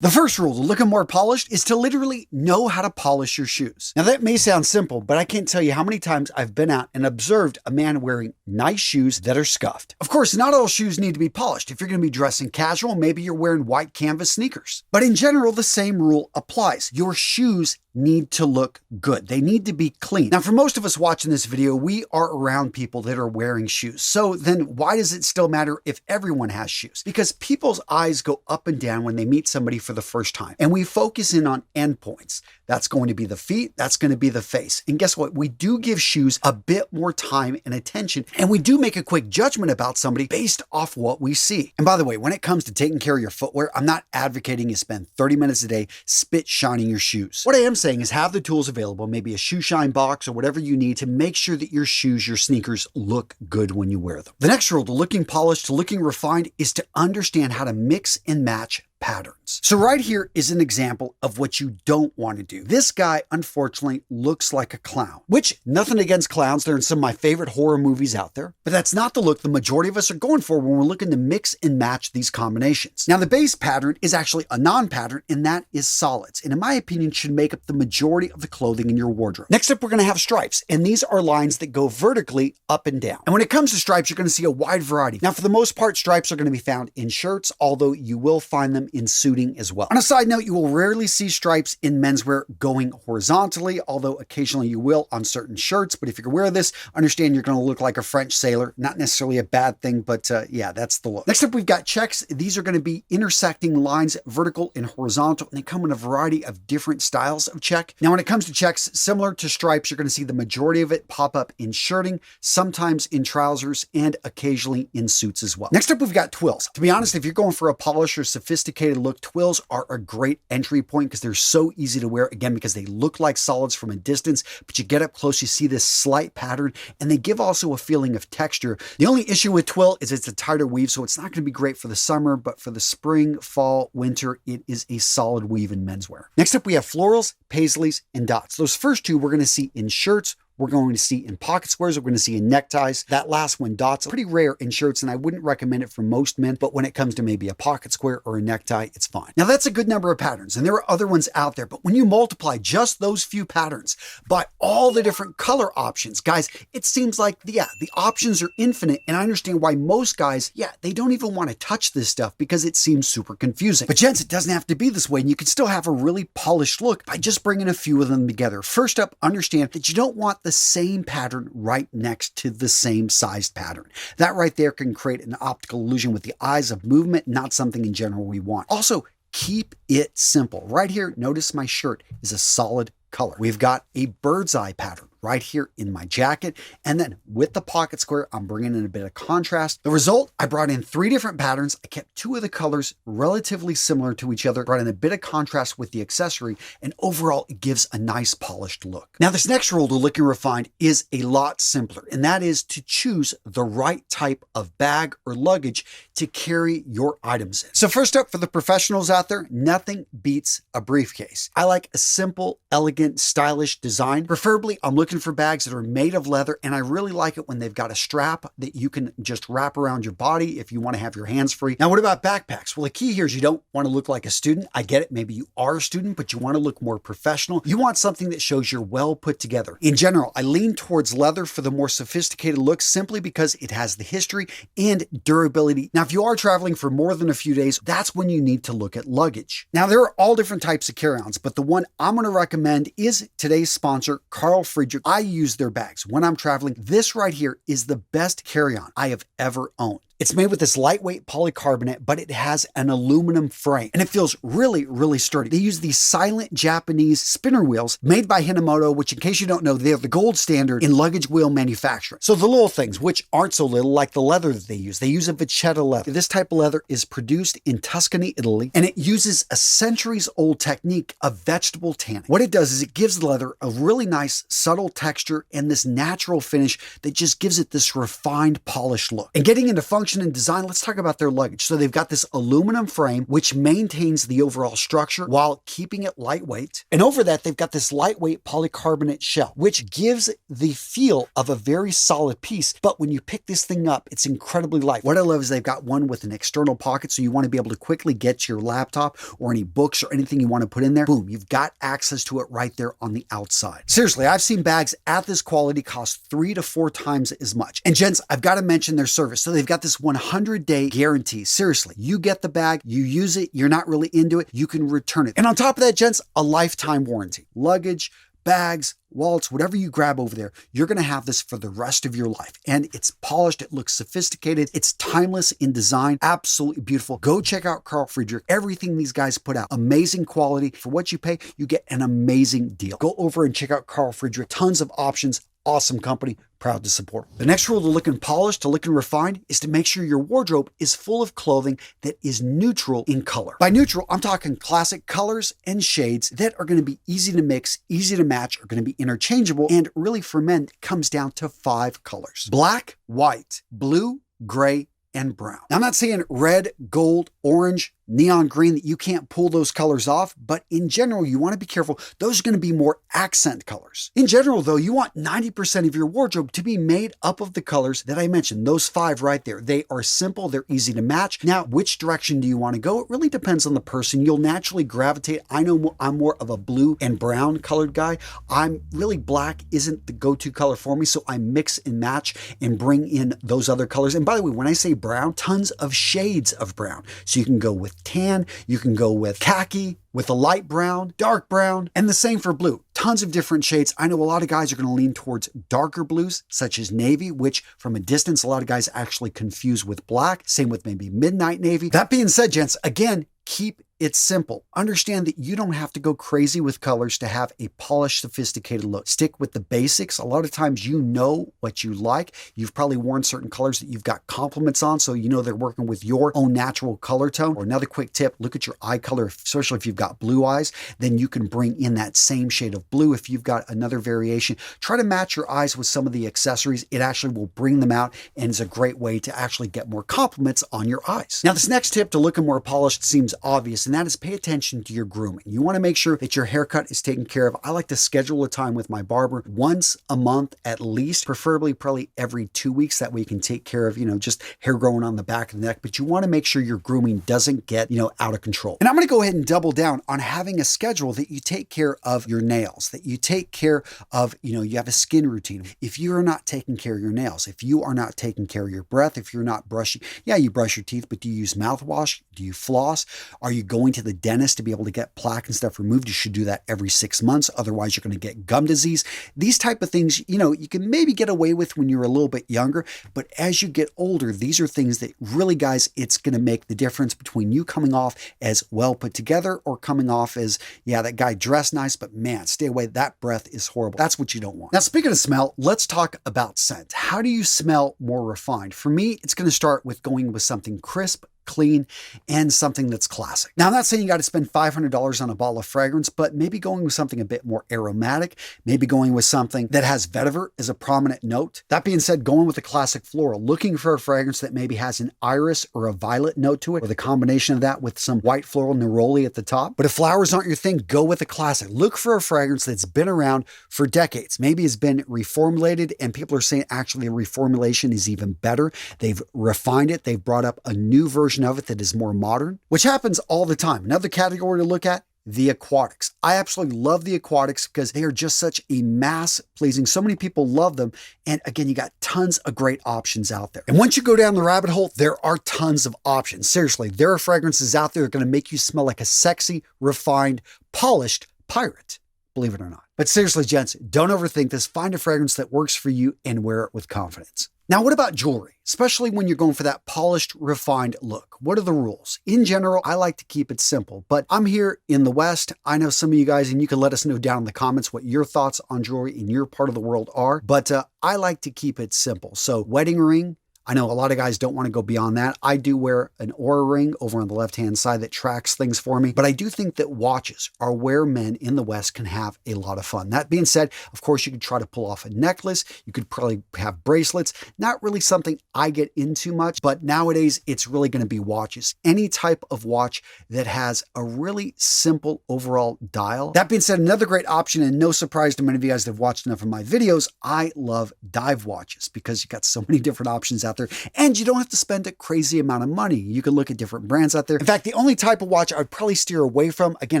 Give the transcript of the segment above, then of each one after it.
The first rule to looking more polished is to literally know how to polish your shoes. Now that may sound simple, but I can't tell you how many times I've been out and observed a man wearing nice shoes that are scuffed. Of course, not all shoes need to be polished. If you're going to be dressing casual, maybe you're wearing white canvas sneakers. But in general, the same rule applies. Your shoes need to look good. They need to be clean. Now, for most of us watching this video, we are around people that are wearing shoes. So then why does it still matter if everyone has shoes? Because people's eyes go up and down when they meet somebody for the first time. And we focus in on endpoints. That's going to be the feet. That's going to be the face. And guess what? We do give shoes a bit more time and attention. And we do make a quick judgment about somebody based off what we see. And by the way, when it comes to taking care of your footwear, I'm not advocating you spend 30 minutes a day spit shining your shoes. What I am saying is have the tools available, maybe a shoe shine box or whatever you need to make sure that your shoes, your sneakers look good when you wear them. The next rule to looking polished, to looking refined is to understand how to mix and match patterns. So right here is an example of what you don't want to do. This guy, unfortunately, looks like a clown, which nothing against clowns. They're in some of my favorite horror movies out there, but that's not the look the majority of us are going for when we're looking to mix and match these combinations. Now, the base pattern is actually a non-pattern, and that is solids. And in my opinion, should make up the majority of the clothing in your wardrobe. Next up, we're going to have stripes, and these are lines that go vertically up and down. And when it comes to stripes, you're going to see a wide variety. Now, for the most part, stripes are going to be found in shirts, although you will find them in suiting as well. On a side note, you will rarely see stripes in menswear going horizontally, although occasionally you will on certain shirts. But if you're wearing this, understand you're going to look like a French sailor. Not necessarily a bad thing, but yeah, that's the look. Next up, we've got checks. These are going to be intersecting lines, vertical and horizontal, and they come in a variety of different styles of check. Now, when it comes to checks, similar to stripes, you're going to see the majority of it pop up in shirting, sometimes in trousers, and occasionally in suits as well. Next up, we've got twills. To be honest, if you're going for a polished or sophisticated look, twills are a great entry point because they're so easy to wear, again, because they look like solids from a distance, but you get up close, you see this slight pattern, and they give also a feeling of texture. The only issue with twill is it's a tighter weave, so it's not going to be great for the summer, but for the spring, fall, winter, it is a solid weave in menswear. Next up, we have florals, paisleys, and dots. Those first two we're going to see in shirts, we're going to see in pocket squares, we're going to see in neckties. That last one, dots, pretty rare in shirts, and I wouldn't recommend it for most men, but when it comes to maybe a pocket square or a necktie, it's fine. Now, that's a good number of patterns, and there are other ones out there, but when you multiply just those few patterns by all the different color options, guys, it seems like, the options are infinite, and I understand why most guys, they don't even want to touch this stuff because it seems super confusing. But gents, it doesn't have to be this way, and you can still have a really polished look by just bringing a few of them together. First up, understand that you don't want the same pattern right next to the same sized pattern. That right there can create an optical illusion with the eyes of movement, not something in general we want. Also, keep it simple. Right here, notice my shirt is a solid color. We've got a bird's eye pattern right here in my jacket. And then with the pocket square, I'm bringing in a bit of contrast. The result, I brought in 3 different patterns. I kept 2 of the colors relatively similar to each other, brought in a bit of contrast with the accessory, and overall it gives a nice polished look. Now, this next rule to looking refined is a lot simpler, and that is to choose the right type of bag or luggage to carry your items in. So first up, for the professionals out there, nothing beats a briefcase. I like a simple, elegant, stylish design. Preferably, I'm looking for bags that are made of leather, and I really like it when they've got a strap that you can just wrap around your body if you want to have your hands free. Now, what about backpacks? Well, the key here is you don't want to look like a student. I get it. Maybe you are a student, but you want to look more professional. You want something that shows you're well put together. In general, I lean towards leather for the more sophisticated looks simply because it has the history and durability. Now, if you are traveling for more than a few days, that's when you need to look at luggage. Now, there are all different types of carry-ons, but the one I'm going to recommend is today's sponsor, Carl Friedrich. I use their bags when I'm traveling. This right here is the best carry-on I have ever owned. It's made with this lightweight polycarbonate, but it has an aluminum frame, and it feels really, really sturdy. They use these silent Japanese spinner wheels made by Hinomoto, which, in case you don't know, they're the gold standard in luggage wheel manufacturing. So the little things, which aren't so little, like the leather that they use a vachetta leather. This type of leather is produced in Tuscany, Italy, and it uses a centuries-old technique of vegetable tanning. What it does is it gives the leather a really nice, subtle texture and this natural finish that just gives it this refined, polished look. And getting into function, function and design, let's talk about their luggage. So they've got this aluminum frame, which maintains the overall structure while keeping it lightweight. And over that, they've got this lightweight polycarbonate shell, which gives the feel of a very solid piece. But when you pick this thing up, it's incredibly light. What I love is they've got one with an external pocket, so you want to be able to quickly get to your laptop or any books or anything you want to put in there. Boom, you've got access to it right there on the outside. Seriously, I've seen bags at this quality cost 3 to 4 times as much. And gents, I've got to mention their service. So they've got this 100-day guarantee. Seriously, you get the bag, you use it, you're not really into it, you can return it. And on top of that, gents, a lifetime warranty. Luggage, bags, wallets, whatever you grab over there, you're going to have this for the rest of your life. And it's polished. It looks sophisticated. It's timeless in design. Absolutely beautiful. Go check out Carl Friedrich. Everything these guys put out. Amazing quality. For what you pay, you get an amazing deal. Go over and check out Carl Friedrich. Tons of options. Awesome company. Proud to support. The next rule to looking polished, to looking refined, is to make sure your wardrobe is full of clothing that is neutral in color. By neutral, I'm talking classic colors and shades that are going to be easy to mix, easy to match, are going to be interchangeable, and really for men, it comes down to 5 colors: black, white, blue, gray, and brown. Now, I'm not saying red, gold, orange, neon green, that you can't pull those colors off, but in general, you want to be careful. Those are going to be more accent colors. In general, though, you want 90% of your wardrobe to be made up of the colors that I mentioned, those 5 right there. They are simple, they're easy to match. Now, which direction do you want to go? It really depends on the person. You'll naturally gravitate. I know I'm more of a blue and brown colored guy. I'm really, black isn't the go-to color for me, so I mix and match and bring in those other colors. And by the way, when I say brown, tons of shades of brown. So you can go with tan, you can go with khaki, with a light brown, dark brown, and the same for blue. Tons of different shades. I know a lot of guys are going to lean towards darker blues, such as navy, which from a distance, a lot of guys actually confuse with black. Same with maybe midnight navy. That being said, gents, again, keep it simple. Understand that you don't have to go crazy with colors to have a polished, sophisticated look. Stick with the basics. A lot of times you know what you like. You've probably worn certain colors that you've got compliments on, so you know they're working with your own natural color tone. Or another quick tip, look at your eye color, especially if you've got blue eyes, then you can bring in that same shade of blue. If you've got another variation, try to match your eyes with some of the accessories. It actually will bring them out, and is a great way to actually get more compliments on your eyes. Now, this next tip to looking more polished seems obvious, and that is pay attention to your grooming. You want to make sure that your haircut is taken care of. I like to schedule a time with my barber once a month at least, preferably probably every 2 weeks. That way you can take care of, just hair growing on the back of the neck, but you want to make sure your grooming doesn't get, out of control. And I'm going to go ahead and double down on having a schedule that you take care of your nails, that you take care of, you have a skin routine. If you are not taking care of your nails, if you are not taking care of your breath, if you're not brushing, you brush your teeth, but do you use mouthwash? Do you floss? Are you going to the dentist to be able to get plaque and stuff removed? You should do that every 6 months. Otherwise, you're going to get gum disease. These type of things, you can maybe get away with when you're a little bit younger, but as you get older, these are things that really, guys, it's going to make the difference between you coming off as well put together or coming off as, that guy dressed nice, but man, stay away. That breath is horrible. That's what you don't want. Now, speaking of smell, let's talk about scent. How do you smell more refined? For me, it's going to start with going with something crisp, clean, and something that's classic. Now, I'm not saying you got to spend $500 on a bottle of fragrance, but maybe going with something a bit more aromatic, maybe going with something that has vetiver as a prominent note. That being said, going with a classic floral, looking for a fragrance that maybe has an iris or a violet note to it, or the combination of that with some white floral neroli at the top. But if flowers aren't your thing, go with a classic. Look for a fragrance that's been around for decades. Maybe it's been reformulated, and people are saying actually a reformulation is even better. They've refined it. They've brought up a new version of it that is more modern, which happens all the time. Another category to look at, the aquatics. I absolutely love the aquatics because they are just such a mass pleasing. So many people love them. And again, you got tons of great options out there. And once you go down the rabbit hole, there are tons of options. Seriously, there are fragrances out there that are going to make you smell like a sexy, refined, polished pirate. Believe it or not. But seriously, gents, don't overthink this. Find a fragrance that works for you and wear it with confidence. Now, what about jewelry? Especially when you're going for that polished, refined look. What are the rules? In general, I like to keep it simple, but I'm here in the West. I know some of you guys, and you can let us know down in the comments what your thoughts on jewelry in your part of the world are, but I like to keep it simple. So wedding ring, I know a lot of guys don't want to go beyond that. I do wear an Oura ring over on the left-hand side that tracks things for me, but I do think that watches are where men in the West can have a lot of fun. That being said, of course, you could try to pull off a necklace. You could probably have bracelets. Not really something I get into much, but nowadays it's really going to be watches. Any type of watch that has a really simple overall dial. That being said, another great option, and no surprise to many of you guys that have watched enough of my videos, I love dive watches because you got so many different options out there and you don't have to spend a crazy amount of money. You can look at different brands out there. In fact, the only type of watch I would probably steer away from, again,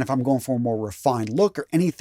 if I'm going for a more refined look or any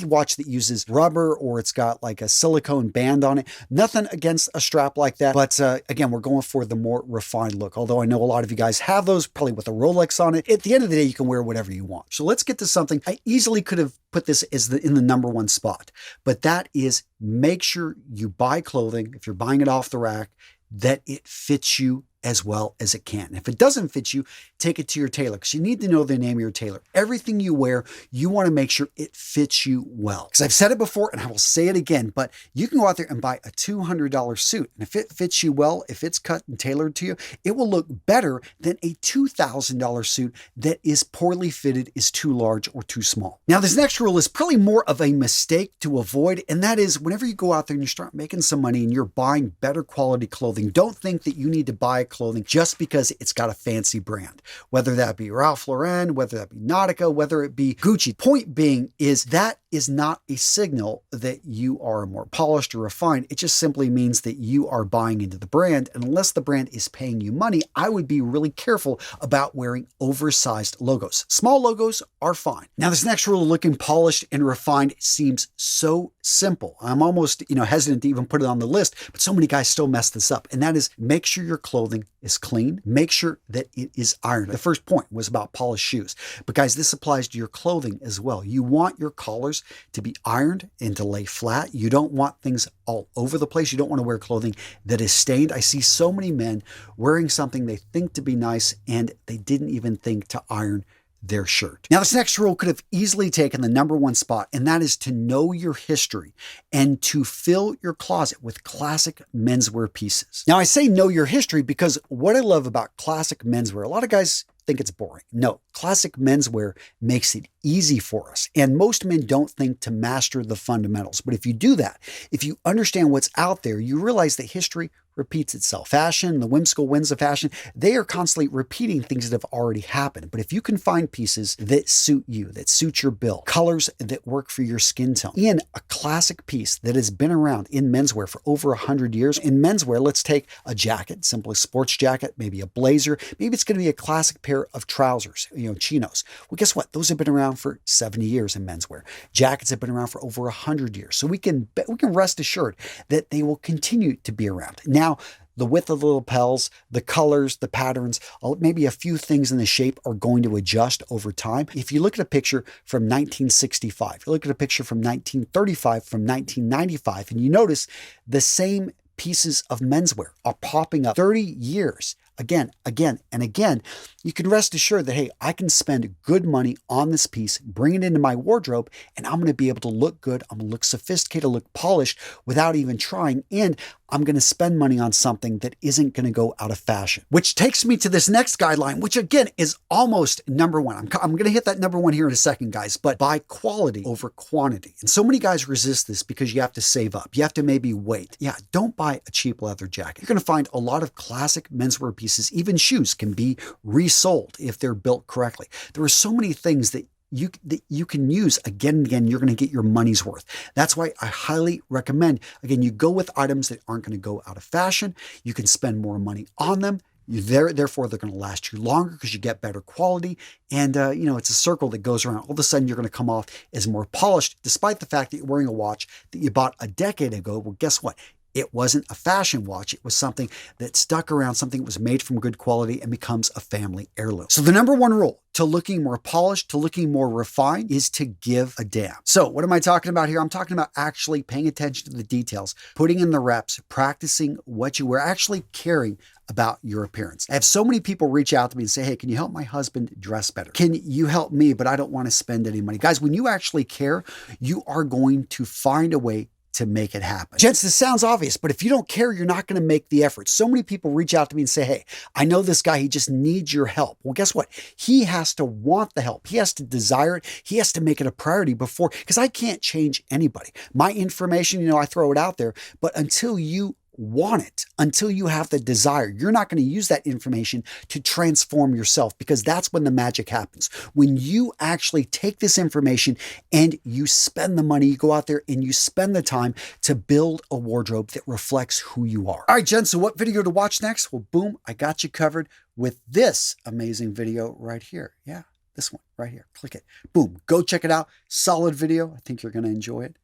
watch that uses rubber or it's got like a silicone band on it, nothing against a strap like that. But again, we're going for the more refined look. Although I know a lot of you guys have those, probably with a Rolex on it. At the end of the day, you can wear whatever you want. So let's get to something. I easily could have put this as in the number one spot, but that is make sure you buy clothing, if you're buying it off the rack, that it fits you as well as it can. If it doesn't fit you, take it to your tailor because you need to know the name of your tailor. Everything you wear, you want to make sure it fits you well. Because I've said it before and I will say it again, but you can go out there and buy a $200 suit. And if it fits you well, if it's cut and tailored to you, it will look better than a $2,000 suit that is poorly fitted, is too large or too small. Now, this next rule is probably more of a mistake to avoid. And that is whenever you go out there and you start making some money and you're buying better quality clothing, don't think that you need to buy clothing just because it's got a fancy brand, whether that be Ralph Lauren, whether that be Nautica, whether it be Gucci. Point being is that is not a signal that you are more polished or refined. It just simply means that you are buying into the brand. And unless the brand is paying you money, I would be really careful about wearing oversized logos. Small logos are fine. Now, this next rule, looking polished and refined, seems so simple. I'm almost, hesitant to even put it on the list, but so many guys still mess this up. And that is make sure your clothing is clean. Make sure that it is ironed. The first point was about polished shoes, but guys, this applies to your clothing as well. You want your collars to be ironed and to lay flat. You don't want things all over the place. You don't want to wear clothing that is stained. I see so many men wearing something they think to be nice and they didn't even think to iron their shirt. Now, this next rule could have easily taken the number one spot, and that is to know your history and to fill your closet with classic menswear pieces. Now, I say know your history because what I love about classic menswear, a lot of guys think it's boring. No, classic menswear makes it easy for us. And most men don't think to master the fundamentals. But if you do that, if you understand what's out there, you realize that history repeats itself. Fashion, the whimsical winds of fashion, they are constantly repeating things that have already happened. But if you can find pieces that suit you, that suit your build, colors that work for your skin tone, in a classic piece that has been around in menswear for over 100 years. In menswear, let's take a jacket, simply a sports jacket, maybe a blazer, maybe it's going to be a classic pair of trousers, chinos. Well, guess what? Those have been around for 70 years in menswear. Jackets have been around for over 100 years. So we can rest assured that they will continue to be around. Now, the width of the lapels, the colors, the patterns, maybe a few things in the shape are going to adjust over time. If you look at a picture from 1965, you look at a picture from 1935, from 1995, and you notice the same pieces of menswear are popping up 30 years again, and again, you can rest assured that, hey, I can spend good money on this piece, bring it into my wardrobe, and I'm going to be able to look good. I'm going to look sophisticated, look polished without even trying. And I'm going to spend money on something that isn't going to go out of fashion. Which takes me to this next guideline, which again is almost number one. I'm going to hit that number one here in a second, guys, but buy quality over quantity. And so many guys resist this because you have to save up. You have to maybe wait. Yeah, don't buy a cheap leather jacket. You're going to find a lot of classic menswear pieces, even shoes, can be resold if they're built correctly. There are so many things that you can use again and again. You're going to get your money's worth. That's why I highly recommend, again, you go with items that aren't going to go out of fashion. You can spend more money on them. Therefore, they're going to last you longer because you get better quality. And, it's a circle that goes around. All of a sudden, you're going to come off as more polished, despite the fact that you're wearing a watch that you bought a decade ago. Well, guess what? It wasn't a fashion watch. It was something that stuck around, something that was made from good quality and becomes a family heirloom. So the number one rule to looking more polished, to looking more refined, is to give a damn. So what am I talking about here? I'm talking about actually paying attention to the details, putting in the reps, practicing what you wear, actually caring about your appearance. I have so many people reach out to me and say, hey, can you help my husband dress better? Can you help me? But I don't want to spend any money. Guys, when you actually care, you are going to find a way to make it happen. Gents, this sounds obvious, but if you don't care, you're not going to make the effort. So many people reach out to me and say, hey, I know this guy, he just needs your help. Well, guess what? He has to want the help. He has to desire it. He has to make it a priority before, because I can't change anybody. My information, I throw it out there, but until you want it, until you have the desire, you're not going to use that information to transform yourself, because that's when the magic happens. When you actually take this information and you spend the money, you go out there and you spend the time to build a wardrobe that reflects who you are. All right, Jen, so what video to watch next? Well, boom, I got you covered with this amazing video right here. Yeah, this one right here. Click it. Boom, go check it out. Solid video. I think you're going to enjoy it.